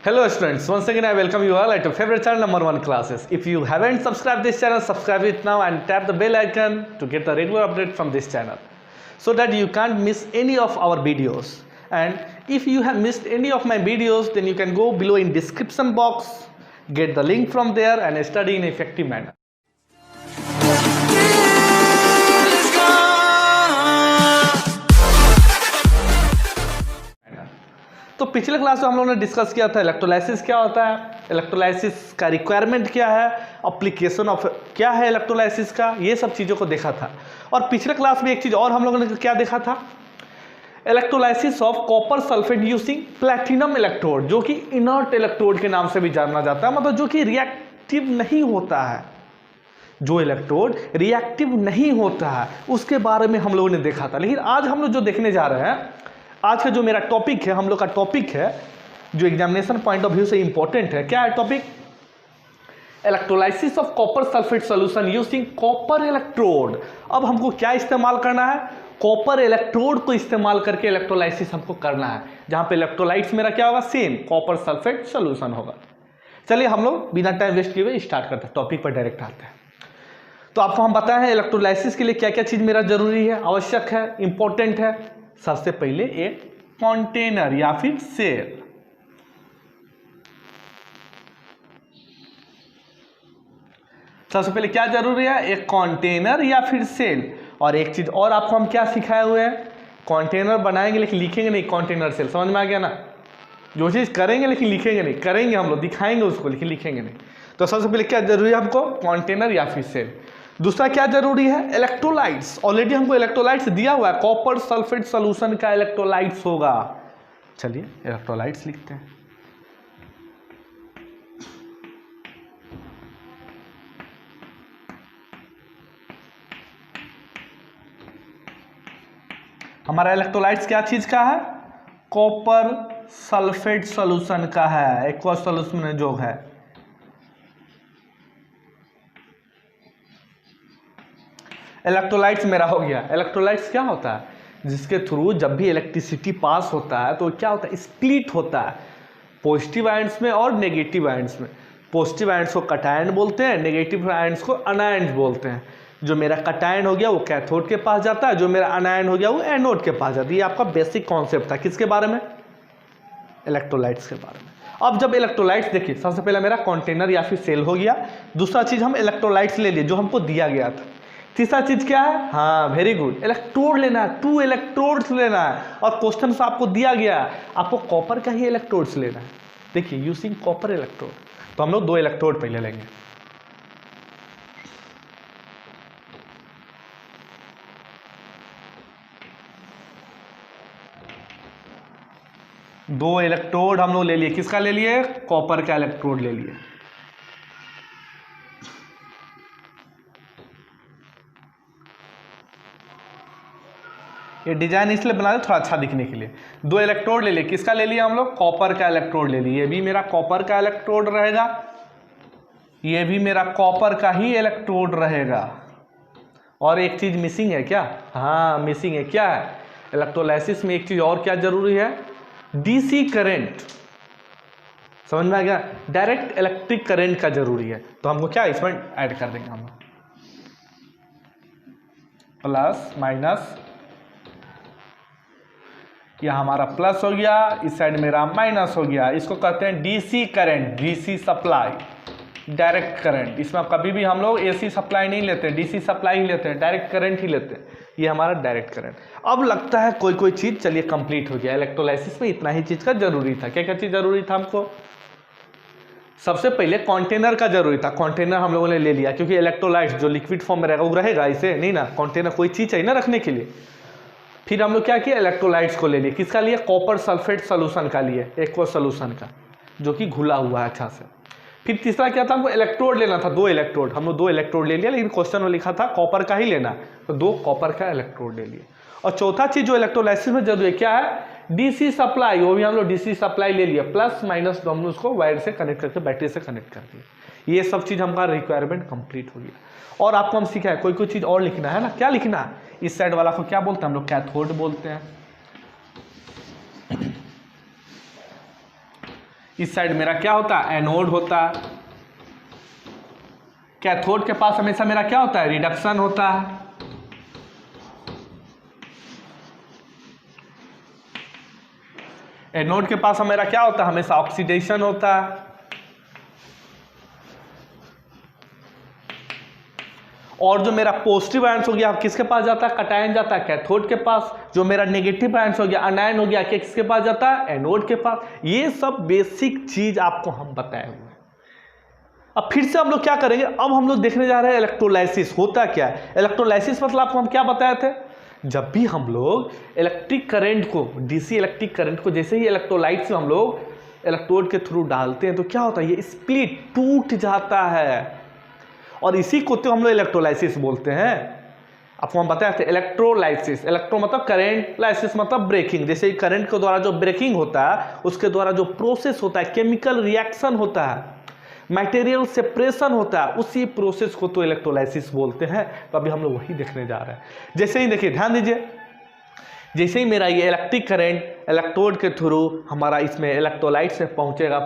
Hello students, once again I welcome you all at your favorite channel number 1 classes. If you haven't subscribed this channel, subscribe it now and tap the bell icon to get the regular update from this channel so that you can't miss any of our videos. And if you have missed any of my videos, then you can go below in description box, get the link from there and study in effective manner. तो पिछले class में हम लोगों ने discuss किया था electrolysis क्या होता है, इलेक्ट्रोलाइसिस का रिक्वायरमेंट क्या है, एप्लीकेशन ऑफ क्या है इलेक्ट्रोलाइसिस का, ये सब चीज़ों को देखा था। और पिछले क्लास में एक चीज़ और हम लोगों ने क्या देखा था, electrolysis of copper sulphate using platinum electrode, जो कि इनर्ट इलेक्ट्रोड के नाम से भी जाना जाता है, मतलब जो कि रिएक्टिव नहीं होता है। जो इलेक्ट्रोड रिएक्टिव नहीं होता है उसके बारे में हम लोगों ने देखा था। लेकिन आज हम लोग जो देखने जा रहे हैं, आज का जो मेरा टॉपिक है, हम लोग का टॉपिक है जो एग्जामिनेशन पॉइंट ऑफ व्यू से इंपॉर्टेंट है, क्या है topic? Electrolysis of copper sulphate solution using copper electrode. अब हमको क्या इस्तेमाल करना है? कॉपर इलेक्ट्रोड को इस्तेमाल करके इलेक्ट्रोलाइसिस हमको करना है, जहां पे इलेक्ट्रोलाइट्स मेरा क्या होगा? सेम कॉपर सल्फेट सॉल्यूशन होगा। चलिए हम लोग बिना टाइम वेस्ट किए हुए स्टार्ट करते हैं, टॉपिक पर डायरेक्ट आते हैं। तो आपको हम बताए हैं इलेक्ट्रोलाइसिस के लिए क्या क्या चीज मेरा जरूरी है, आवश्यक है, इंपॉर्टेंट है। सबसे पहले एक कंटेनर या फिर सेल। सबसे पहले क्या जरूरी है? एक कंटेनर या फिर सेल। और एक चीज और आपको हम क्या सिखाए हुए हैं, कंटेनर बनाएंगे लेकिन लिखेंगे नहीं, कंटेनर सेल। समझ में आ गया ना? जो चीज करेंगे लेकिन लिखेंगे नहीं, करेंगे हम लोग, दिखाएंगे उसको लेकिन लिखेंगे नहीं। तो सबसे पहले क्या जरूरी है हमको? कंटेनर या फिर सेल। दूसरा क्या जरूरी है? इलेक्ट्रोलाइट्स। ऑलरेडी हमको इलेक्ट्रोलाइट्स दिया हुआ है, कॉपर सल्फेट सॉल्यूशन का इलेक्ट्रोलाइट्स होगा। चलिए इलेक्ट्रोलाइट्स लिखते हैं। हमारा इलेक्ट्रोलाइट्स क्या चीज का है? कॉपर सल्फेट सॉल्यूशन का है, एक्वा सॉल्यूशन जो है। इलेक्ट्रोलाइट्स मेरा हो गया। इलेक्ट्रोलाइट्स क्या होता है? जिसके थ्रू जब भी इलेक्ट्रिसिटी पास होता है तो क्या होता है? स्प्लिट होता है पॉजिटिव आयंस में और नेगेटिव आयंस में। पॉजिटिव आयंस को कटायन बोलते हैं, नेगेटिव आयंस को अनायंस बोलते हैं। जो मेरा कटायन हो गया वो कैथोड के पास जाता है, जो मेरा अनायन हो गया वो एनोड के पास जाता है। ये आपका बेसिक कॉन्सेप्ट था किसके बारे में? इलेक्ट्रोलाइट्स के बारे में। अब जब इलेक्ट्रोलाइट्स देखिए, सबसे पहले मेरा कंटेनर या फिर सेल हो गया। दूसरा चीज हम इलेक्ट्रोलाइट्स ले लिए जो हमको दिया गया था। तीसरा चीज क्या है? हाँ वेरी गुड, इलेक्ट्रोड लेना है, 2 इलेक्ट्रोड्स लेना है। और क्वेश्चन से आपको दिया गया है आपको कॉपर का ही इलेक्ट्रोड्स लेना है। देखिए यूजिंग कॉपर इलेक्ट्रोड, तो हम लोग 2 इलेक्ट्रोड पहले लेंगे। दो इलेक्ट्रोड हम लोग ले लिए, किसका ले लिए? कॉपर का इलेक्ट्रोड ले लिए। ये डिजाइन इसलिए बना दे थोड़ा अच्छा दिखने के लिए। 2 इलेक्ट्रोड ले लिए, किसका ले लिया हम लोग? कॉपर का इलेक्ट्रोड ले लिए। ये भी मेरा कॉपर का इलेक्ट्रोड रहेगा, ये भी मेरा कॉपर का ही इलेक्ट्रोड रहेगा। और एक चीज मिसिंग है क्या? हाँ मिसिंग है, क्या है? इलेक्ट्रोलाइसिस में एक चीज और क्या जरूरी है? DC current. समझ में आ गया? डायरेक्ट इलेक्ट्रिक करंट का जरूरी है। तो हमको क्या इसमें ऐड कर देंगे हम, प्लस माइनस। यह हमारा प्लस हो गया, इस साइड मेरा माइनस हो गया। इसको कहते हैं DC current, DC supply, direct current. इसमें कभी भी हम लोग एसी सप्लाई नहीं लेते, डीसी सप्लाई ही लेते हैं, डायरेक्ट करंट ही लेते हैं। ये हमारा डायरेक्ट करंट। अब लगता है कोई कोई चीज, चलिए कंप्लीट हो गया। इलेक्ट्रोलाइसिस में इतना ही चीज का जरूरी था। क्या क्या चीज जरूरी था हमको? सबसे पहले कंटेनर का जरूरी था। कंटेनर हम लोगों ने ले लिया क्योंकि इलेक्ट्रोलाइट्स जो लिक्विड फॉर्म में रहेगा वो रहेगा इसे नहीं ना, कंटेनर कोई चीज चाहिए ना रखने के लिए। फिर हम लोग क्या किया? इलेक्ट्रोलाइट्स को ले लिए। किसका लिए? कॉपर सल्फेट सॉल्यूशन का लिए, एक्वा सॉल्यूशन का, जो कि घुला हुआ है अच्छा से। फिर तीसरा क्या था? हमको इलेक्ट्रोड लेना था, 2 इलेक्ट्रोड। हम लोग 2 इलेक्ट्रोड ले लिया, लेकिन क्वेश्चन में लिखा था कॉपर का ही लेना, तो 2 कॉपर का इलेक्ट्रोड ले लिए। और चौथा चीज जो इलेक्ट्रोलाइसिस में जरूरी है क्या है? DC supply. वो भी हम लोग डीसी सप्लाई ले लिया, प्लस माइनस हम लोग उसको वायर से कनेक्ट करके बैटरी से कनेक्ट कर दिया। ये सब चीज हमारा रिक्वायरमेंट कंप्लीट हो गया। और आपको हम सीखा है कोई कोई चीज और लिखना है ना। क्या लिखना है? इस साइड वाला को क्या बोलते हैं हम लोग? कैथोड बोलते हैं। इस साइड मेरा क्या होता है, एनोड होता है। कैथोड के पास हमेशा मेरा क्या होता है, रिडक्शन होता है। एनोड के पास मेरा क्या होता है, हमेशा ऑक्सीडेशन होता है। और जो मेरा पॉजिटिव आयंस हो गया किसके पास जाता है, कटायन जाता है कैथोड के पास। जो मेरा नेगेटिव आयंस हो गया अनायन हो गया किसके पास जाता है, एनोड के पास। ये सब बेसिक चीज आपको हम बताए हुए हैं। अब फिर से हम लोग क्या करेंगे, अब हम लोग देखने जा रहे हैं इलेक्ट्रोलाइसिस होता क्या है। इलेक्ट्रोलाइसिस मतलब आपको हम क्या बताए थे, जब भी हम लोग इलेक्ट्रिक करंट को, डीसी इलेक्ट्रिक करंट को जैसे ही इलेक्ट्रोलाइट से हम लोग इलेक्ट्रोड के थ्रू डालते हैं तो क्या होता है, ये स्प्लिट टूट जाता है। और इसी को तो हम लोग इलेक्ट्रोलाइसिस बोलते हैं। आपको हम बताए थे इलेक्ट्रोलाइसिस, इलेक्ट्रो मतलब करंट, लाइसिस मतलब ब्रेकिंग। जैसे ही करंट के द्वारा जो ब्रेकिंग होता है उसके द्वारा जो प्रोसेस होता है, केमिकल रिएक्शन होता है, मटेरियल सेपरेशन होता है, उसी प्रोसेस को तो इलेक्ट्रोलाइसिस बोलते हैं। तो अभी हम लोग वही देखने जा रहे हैं। जैसे ही देखिए, ध्यान दीजिए, जैसे ही मेरा ये इलेक्ट्रिक करंट इलेक्ट्रोड के थ्रू हमारा इसमें इलेक्ट्रोलाइट से पहुंचेगा,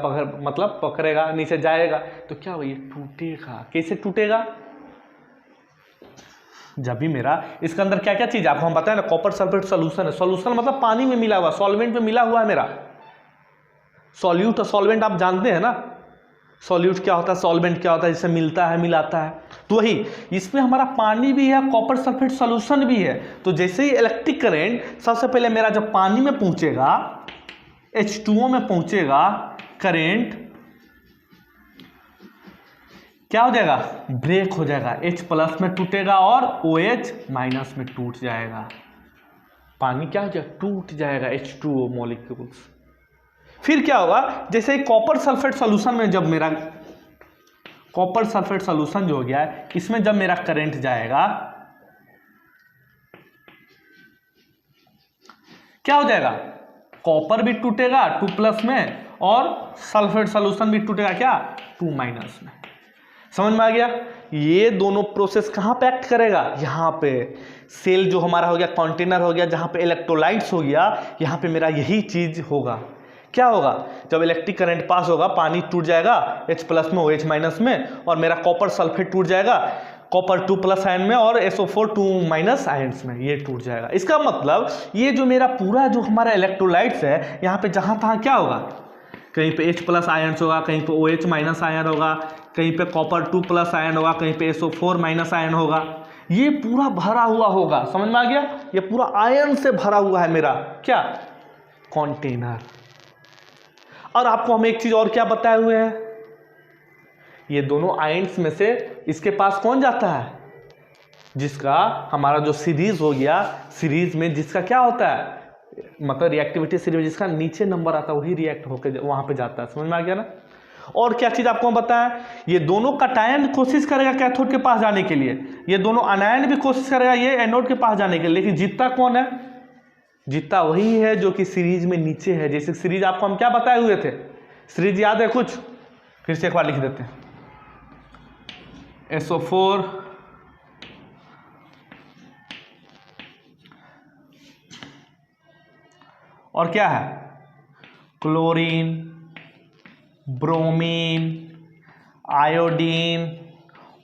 पकड़ेगा, नीचे जाएगा, तो क्या हो, ये टूटेगा। कैसे टूटेगा, जब भी मेरा इसके अंदर क्या क्या चीज आपको हम बताएं ना, कॉपर सल्फेट सोल्यूशन है। सोल्यूशन मतलब पानी में मिला हुआ, सॉल्वेंट में मिला हुआ है मेरा। सॉल्यूट और सॉल्वेंट आप जानते हैं ना, सॉल्यूट क्या होता है, सॉल्वेंट क्या होता है, जिससे मिलता है, मिलाता है। तो वही इसमें हमारा पानी भी है, कॉपर सल्फेट सॉल्यूशन भी है। तो जैसे ही इलेक्ट्रिक करंट सबसे पहले मेरा जब पानी में पहुंचेगा, H2O में पहुंचेगा, करंट क्या हो जाएगा, ब्रेक हो जाएगा, H प्लस में टूटेगा और OH माइनस में टूट जाएगा। पानी क्या हो जाएगा, टूट जाएगा, H2O मॉलिक्यूल्स। फिर क्या होगा, जैसे कॉपर सल्फेट सॉल्यूशन में जब मेरा कॉपर सल्फेट सॉल्यूशन जो हो गया है, इसमें जब मेरा करंट जाएगा, क्या हो जाएगा, कॉपर भी टूटेगा 2+ में और सल्फेट सॉल्यूशन भी टूटेगा क्या, 2- में। समझ में आ गया। ये दोनों प्रोसेस कहां पे एक्ट करेगा, यहां पे सेल जो हमारा हो गया, कंटेनर हो गया, जहां पे इलेक्ट्रोलाइट्स हो गया, यहां पे मेरा यही चीज होगा। क्या होगा, जब इलेक्ट्रिक करंट पास होगा, पानी टूट जाएगा H प्लस में, OH माइनस में, और मेरा कॉपर सल्फेट टूट जाएगा, कॉपर 2+ आयन में और SO4 2- आयन्स में, ये टूट जाएगा। इसका मतलब ये जो मेरा पूरा जो हमारा इलेक्ट्रोलाइट्स है, यहाँ पे जहाँ तहाँ क्या होगा, कहीं पे H+ आयन्स होगा, कहीं पे OH- आयन होगा, कहीं पे कॉपर 2+ आयन होगा, कहीं पे SO4- आयन होगा। ये पूरा भरा हुआ होगा। समझ में आ गया, ये पूरा आयन से भरा हुआ है मेरा क्या, कंटेनर। और आपको हम एक चीज और क्या बताए हुए हैं, ये दोनों आयन्स में से इसके पास कौन जाता है, जिसका हमारा जो सीरीज हो गया, सीरीज में जिसका क्या होता है, मतलब रिएक्टिविटी सीरीज में जिसका नीचे नंबर आता है वही रिएक्ट होकर वहां पे जाता है। समझ में आ गया ना। और क्या चीज आपको हम बताएं, ये दोनों कटायन कोशिश करेगा कैथोड के पास जाने के लिए, ये दोनों अनायन भी कोशिश करेगा ये एनोड के पास जाने के लिए, लेकिन जीतता कौन है, जीतता वही है जो कि सीरीज में नीचे है। जैसे सीरीज आपको हम क्या बताए हुए थे, सीरीज याद है कुछ, फिर से एक बार लिख देते हैं, SO4 और क्या है, क्लोरीन, ब्रोमीन, आयोडीन,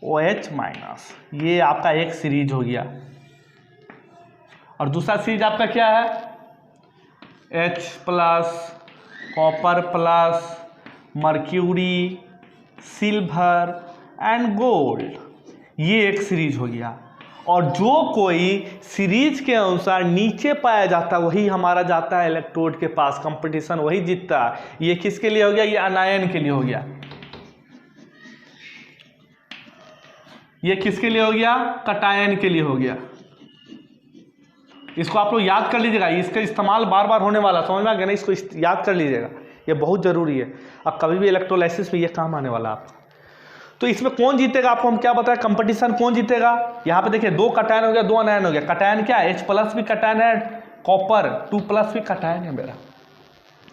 OH-, ये आपका एक सीरीज हो गया। और दूसरा सीरीज आपका क्या है, H+, copper plus, mercury, silver and gold, ये एक सीरीज हो गया। और जो कोई सीरीज के अनुसार नीचे पाया जाता है वही हमारा जाता है इलेक्ट्रोड के पास, कंपटीशन वही जीतता है। ये किसके लिए हो गया, ये अनायन के लिए हो गया। ये किसके लिए हो गया, कटायन के लिए हो गया। इसको आप लोग याद कर लीजिएगा, इसका इस्तेमाल बार बार होने वाला, समझ में आ गया ना, इसको याद कर लीजिएगा, ये बहुत जरूरी है। अब कभी भी इलेक्ट्रोलाइसिस में ये काम आने वाला आपका। तो इसमें कौन जीतेगा, आपको हम क्या बताया, कंपटीशन कौन जीतेगा। यहाँ पे देखिए 2 कटायन हो गया, 2 अनायन हो गया। कटायन क्या है, H+ भी कटायन है, कॉपर 2+ भी कटायन है मेरा।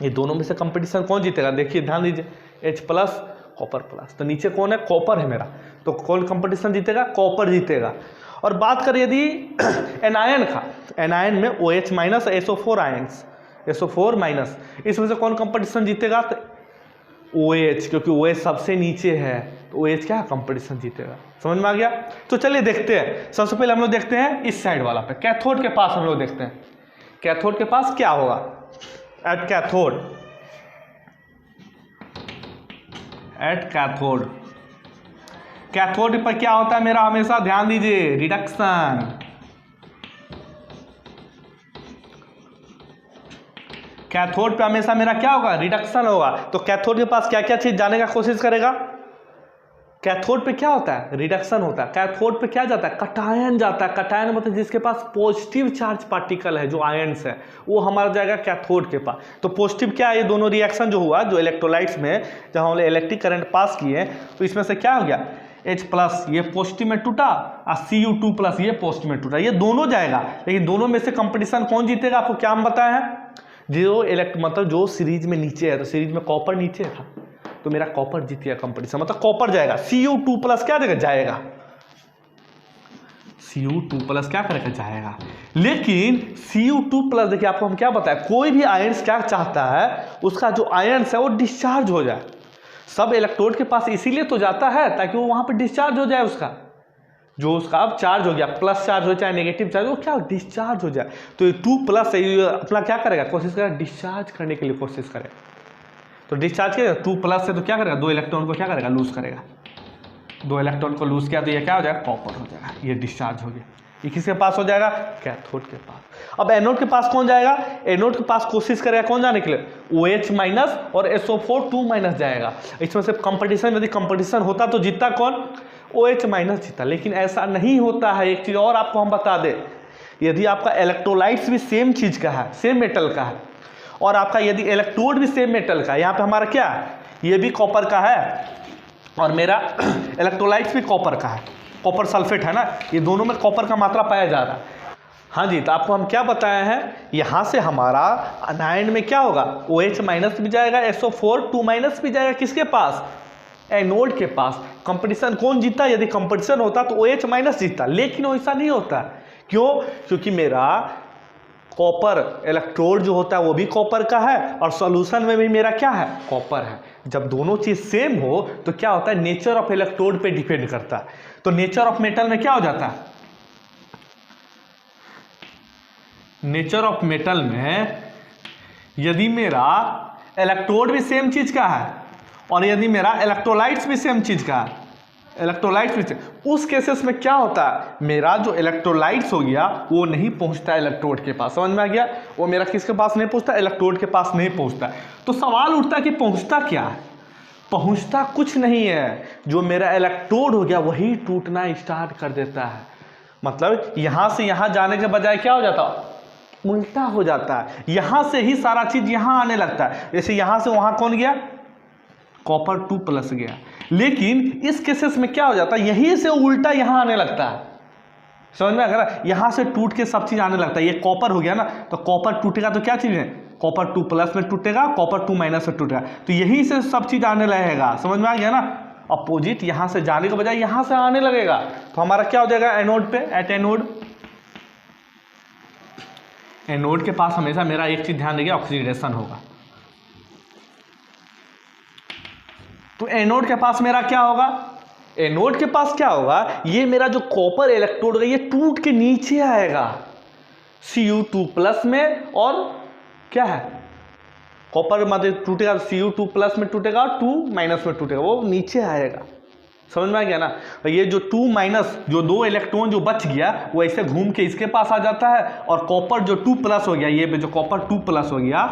ये दोनों में से कंपटीशन कौन जीतेगा, देखिए ध्यान दीजिए, H+, कॉपर प्लस, तो नीचे कौन है, कॉपर है मेरा, तो कौन कंपटीशन जीतेगा, कॉपर जीतेगा। और बात करें यदि एनायन का, एनायन में OH- SO4 आयन्स, SO4-, इसमें से कौन कंपटीशन जीतेगा, तो OH, क्योंकि OH सबसे नीचे है तो OH क्या है, कंपटीशन जीतेगा। समझ में आ गया। तो चलिए देखते हैं। सबसे पहले हम लोग देखते हैं इस साइड वाला पे, कैथोड के पास हम लोग देखते हैं कैथोड के पास क्या होगा। एट कैथोड पर क्या होता है मेरा, हमेशा ध्यान दीजिए, रिडक्शन। कैथोड पे हमेशा मेरा क्या होगा, रिडक्शन होगा। तो कैथोड के पास क्या क्या चीज जाने का कोशिश करेगा, कैथोड पे क्या होता है, रिडक्शन होता है। कैथोड पे क्या जाता है, कटायन जाता है। कटायन मतलब जिसके पास पॉजिटिव चार्ज पार्टिकल है, जो आयन्स है, वो हमारा जाएगा कैथोड के पास। तो पॉजिटिव क्या है, ये दोनों रिएक्शन जो हुआ, जो इलेक्ट्रोलाइट्स में जब हमने इलेक्ट्रिक करंट पास किए, तो इसमें से क्या हो गया, H+ ये पॉजिटिव में टूटा और Cu2+ ये पॉजिटिव में टूटा, ये दोनों जाएगा। लेकिन दोनों में से कंपटीशन कौन जीतेगा, आपको क्या हम बताए हैं, जो मतलब जो सीरीज में नीचे है, तो सीरीज में कॉपर नीचे था, तो मेरा कॉपर जीत गया कंपटीशन, मतलब कॉपर जाएगा। Cu2+ क्या देगा, जाएगा। Cu2+ क्या करेगा, जाएगा। लेकिन Cu2+ देखिए आपको हम क्या बताया, कोई भी आयन्स क्या चाहता है, उसका जो आयन्स है वो डिस्चार्ज हो जाए। सब इलेक्ट्रोड के पास इसीलिए तो जाता है ताकि वो वहां पे डिस्चार्ज हो जाए, उसका जो उसका अब चार्ज हो गया, प्लस चार्ज हो चाहे नेगेटिव चार्ज, वो क्या डिस्चार्ज हो जाए। तो ये 2+ अपना क्या करेगा, कोशिश करेगा डिस्चार्ज करने के लिए कोशिश करेगा। तो डिस्चार्ज करेगा 2+ से, तो क्या करेगा, 2 इलेक्ट्रॉन को क्या करेगा, लूज करेगा। 2 इलेक्ट्रॉन को लूज किया तो ये क्या हो जाएगा, कॉपर हो जाएगा, ये डिस्चार्ज हो गया। ये किसके पास हो जाएगा, कैथोड के पास। अब एनोड के पास कौन जाएगा, एनोड के पास कोशिश करेगा कौन जाने के लिए, OH- और SO4 2- जाएगा। इसमें से कंपटीशन, यदि कंपटीशन होता तो जीतता कौन, OH- जीता। लेकिन ऐसा नहीं होता है। एक चीज और आपको हम बता दें, यदि आपका इलेक्ट्रोलाइट्स भी सेम चीज का है, सेम मेटल का है, और आपका यदि इलेक्ट्रोड भी सेम मेटल का है, यहाँ पे हमारा क्या है, ये भी कॉपर का है और मेरा इलेक्ट्रोलाइट्स भी कॉपर का है, कॉपर सल्फेट है ना, ये दोनों में कॉपर का मात्रा पाया जा रहा है। हाँ जी, तो आपको हम क्या बताए हैं, यहाँ से हमारा अनायन में क्या होगा, OH- भी जाएगा, SO4 2- भी जाएगा, किसके पास, एनोड के पास। कंपटीशन कौन जीता, यदि कंपटीशन होता तो OH- जीतता, लेकिन वैसा नहीं होता। क्यों, क्योंकि मेरा कॉपर इलेक्ट्रोड जो होता है वो भी कॉपर का है और सॉल्यूशन में भी मेरा क्या है, कॉपर है। जब दोनों चीज सेम हो तो क्या होता है, नेचर ऑफ इलेक्ट्रोड पे डिपेंड करता है। तो नेचर ऑफ मेटल में क्या हो जाता है, नेचर ऑफ मेटल में यदि मेरा इलेक्ट्रोड भी सेम चीज का है और यदि मेरा इलेक्ट्रोलाइट्स भी सेम चीज का है, इलेक्ट्रोलाइट्स भी सेम, उस केसेस में क्या होता है, मेरा जो इलेक्ट्रोलाइट्स हो गया वो नहीं पहुंचता इलेक्ट्रोड के पास। समझ में आ गया, वो मेरा किसके पास नहीं पहुंचता, इलेक्ट्रोड के पास नहीं पहुंचता। तो सवाल उठता है कि पहुंचता क्या है, पहुंचता कुछ नहीं है, जो मेरा इलेक्ट्रोड हो गया वही टूटना स्टार्ट कर देता है। मतलब यहां से यहां जाने के बजाय क्या हो जाता है, उल्टा हो जाता है। यहां से ही सारा चीज यहां आने लगता है। जैसे यहां से वहां कौन गया, कॉपर 2+ गया। लेकिन इस केसेस में क्या हो जाता है, यहीं से उल्टा यहां आने लगता है। समझ में आ गया, यहां से टूट के सब चीज आने लगता है। ये कॉपर हो गया ना, तो कॉपर टूटेगा तो क्या चीज है, कॉपर 2+ में टूटेगा, कॉपर 2- में टूटेगा, तो यहीं से सब चीज आने लगेगा। समझ में आ गया ना, अपोजिट यहां से जाने के बजाय यहां से आने लगेगा। तो हमारा क्या हो जाएगा, एनोड पे, एट एनोड, एनोड के पास हमेशा मेरा एक चीज ध्यान रखिए, ऑक्सीडेशन होगा। तो एनोड के पास मेरा क्या होगा, एनोड के पास क्या होगा, ये मेरा जो कॉपर इलेक्ट्रोड है ये टूट के नीचे आएगा Cu2+ में, और क्या है, कॉपर मतलब टूटेगा Cu2+ में टूटेगा और 2- में टूटेगा, वो नीचे आएगा। समझ में आ गया ना। ये जो 2- जो 2 इलेक्ट्रॉन जो बच गया वो ऐसे घूम के इसके पास आ जाता है, और कॉपर जो 2+ हो गया, ये जो कॉपर 2+ हो गया,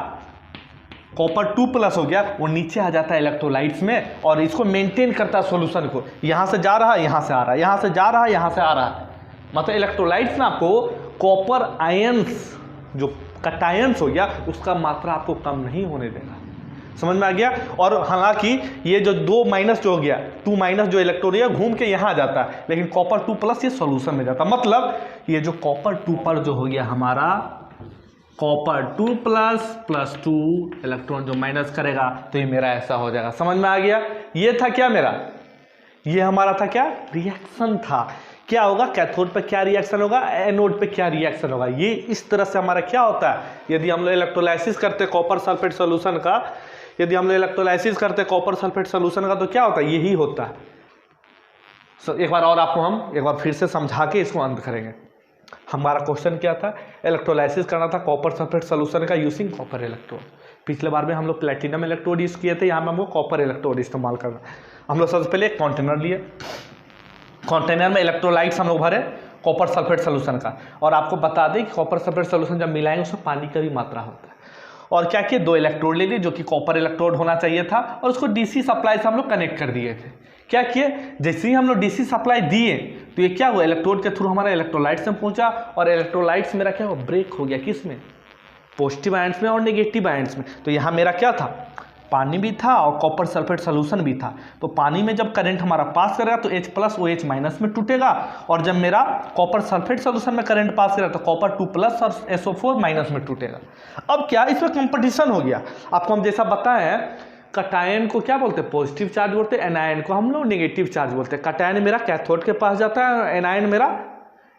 कॉपर 2+ हो गया, वो नीचे आ जाता है इलेक्ट्रोलाइट्स में और इसको मेंटेन करता है सॉल्यूशन को। यहां से जा रहा है, यहां से आ रहा है, यहां से जा रहा है, यहां से आ रहा है। मतलब इलेक्ट्रोलाइट्स में आपको कॉपर आयंस जो कटायंस हो गया उसका मात्रा आपको कम नहीं होने देगा। समझ में आ गया। और हालांकि ये जो 2- जो हो गया, 2- जो इलेक्ट्रॉन है घूम के यहां जाता है, लेकिन कॉपर 2+ ये सॉल्यूशन में जाता है। मतलब ये जो कॉपर 2 पर जो हो गया हमारा, कॉपर 2+ + 2 इलेक्ट्रॉन जो माइनस करेगा तो ये मेरा ऐसा हो जाएगा। समझ में आ गया। ये था क्या मेरा, ये हमारा था क्या, रिएक्शन था। क्या होगा, कैथोड पे क्या रिएक्शन होगा, एनोड पे क्या रिएक्शन होगा। ये इस तरह से हमारा क्या होता है, यदि हम लोग इलेक्ट्रोलाइसिस करते हैं कॉपर सल्फेट सॉल्यूशन का, यदि हम लोग इलेक्ट्रोलाइसिस करते हैं कॉपर सल्फेट सोल्यूशन का तो क्या होता है, यही होता है। एक बार और आपको हम एक बार फिर से समझा के इसको अंत करेंगे। हमारा क्वेश्चन क्या था, इलेक्ट्रोलाइसिस करना था कॉपर सल्फेट सोल्यूशन का यूजिंग कॉपर इलेक्ट्रोड। पिछले बार में हम लोग प्लेटिनम इलेक्ट्रोड यूज किए थे, यहाँ में हमको कॉपर इलेक्ट्रोड इस्तेमाल करना। हम लोग सबसे पहले एक कंटेनर लिए, कंटेनर में इलेक्ट्रोलाइट्स हम लोग भरे कॉपर सल्फेट सोल्यूशन का, और आपको बता दें कि कॉपर सल्फेट सोल्यूशन जब मिलाएंगे उसमें पानी का भी मात्रा होता है। और क्या किए, 2 इलेक्ट्रोड ले लिए जो कि कॉपर इलेक्ट्रोड होना चाहिए था, और उसको डीसी सप्लाई से हम लोग कनेक्ट कर दिए थे। क्या किए, जैसे ही हम लोग डीसी सप्लाई दिए तो ये क्या हुआ, इलेक्ट्रोड के थ्रू हमारा इलेक्ट्रोलाइट्स में पहुंचा, और इलेक्ट्रोलाइट्स मेरा क्या हुआ, ब्रेक हो गया। किस में, पॉजिटिव आयंस में और नेगेटिव आयंस में। तो यहाँ मेरा क्या था, पानी भी था और कॉपर सल्फेट सोल्यूशन भी था। तो पानी में जब करंट हमारा पास करेगा तो H प्लस OH माइनस में टूटेगा, और जब मेरा कॉपर सल्फेट सोल्यूशन में करंट पास करेगा तो कॉपर 2 प्लस और SO4 माइनस में टूटेगा। अब क्या, इसमें कंपटीशन हो गया। आपको हम जैसा बताएं, कटायन को क्या बोलते हैं, पॉजिटिव चार्ज बोलते हैं, एनायन को हम लोग नेगेटिव चार्ज बोलते हैं। कटायन मेरा कैथोड के पास जाता है, एनायन मेरा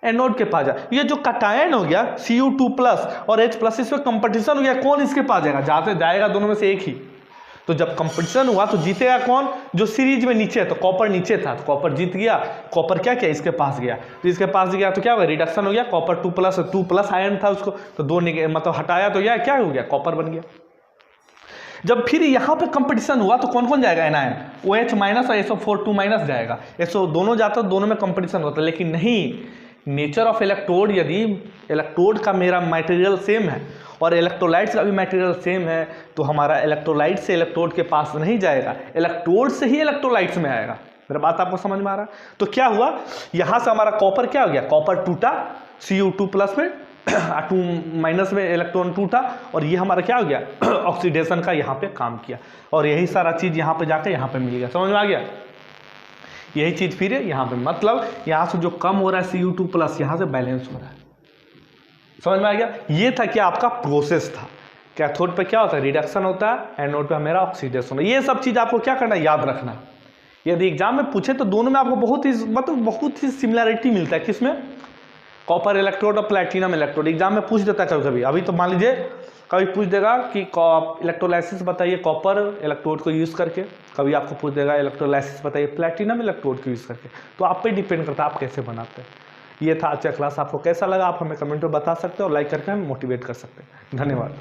एनोड के पास जाता है। ये जो कटायन हो गया Cu2 प्लस और H प्लस, इसमें कंपटीशन हो गया, कौन इसके पास जाएगा, जाते जाएगा दोनों में से एक ही। तो जब कंपटीशन हुआ तो जीतेगा कौन, जो सीरीज में नीचे है। तो कॉपर नीचे था तो कॉपर जीत गया, कॉपर क्या किया, इसके पास गया। तो इसके पास गया तो क्या हुआ, रिडक्शन हो गया, कॉपर 2 प्लस आयन था उसको तो 2 मतलब हटाया तो क्या हो गया, कॉपर बन गया। जब फिर यहाँ पे कंपटीशन हुआ तो कौन कौन जाएगा, एनायन, OH माइनस और SO4 2 माइनस जाएगा। SO दोनों जाता है, दोनों में कंपटीशन होता है। लेकिन नहीं, नेचर ऑफ इलेक्ट्रोड, यदि इलेक्ट्रोड का मेरा मटेरियल सेम है और इलेक्ट्रोलाइट्स का भी मटेरियल सेम है तो हमारा इलेक्ट्रोलाइट से इलेक्ट्रोड के पास नहीं जाएगा, इलेक्ट्रोड से ही इलेक्ट्रोलाइट्स में आएगा। मेरा बात आपको समझ में आ रहा है। तो क्या हुआ, यहाँ से हमारा कॉपर क्या हो गया, कॉपर टूटा, Cu2 प्लस में 2 माइनस में इलेक्ट्रॉन टूटा, और ये हमारा क्या हो गया, ऑक्सीडेशन का यहाँ पे काम किया, और यही सारा चीज़ यहाँ पे जाकर यहाँ पे मिल गया। समझ में आ गया, यही चीज़ फिर यहाँ पे, मतलब यहाँ से जो कम हो रहा है Cu2 प्लस, यहाँ से बैलेंस हो रहा है। समझ में आ गया। ये था कि आपका प्रोसेस था। कैथोड पे क्या होता है, रिडक्शन होता है, एनोड पे मेरा ऑक्सीडेशन। ये सब चीज़ आपको क्या करना है, याद रखना। यदि एग्जाम में पूछे तो दोनों में आपको बहुत ही सिमिलरिटी मिलता है। किसमें, कॉपर इलेक्ट्रोड और प्लैटिनम इलेक्ट्रोड। एग्जाम में पूछ देता है कभी कभी। अभी तो मान लीजिए कभी पूछ देगा कि इलेक्ट्रोलाइसिस बताइए कॉपर इलेक्ट्रोड को यूज़ करके, कभी आपको पूछ देगा इलेक्ट्रोलाइसिस बताइए प्लैटिनम इलेक्ट्रोड को यूज़ करके। तो आप पे डिपेंड करता है आप कैसे बनाते हैं। ये था आज का क्लास। आपको कैसा लगा आप हमें कमेंट में बता सकते हैं, और लाइक करके हमें मोटिवेट कर सकते हैं। धन्यवाद।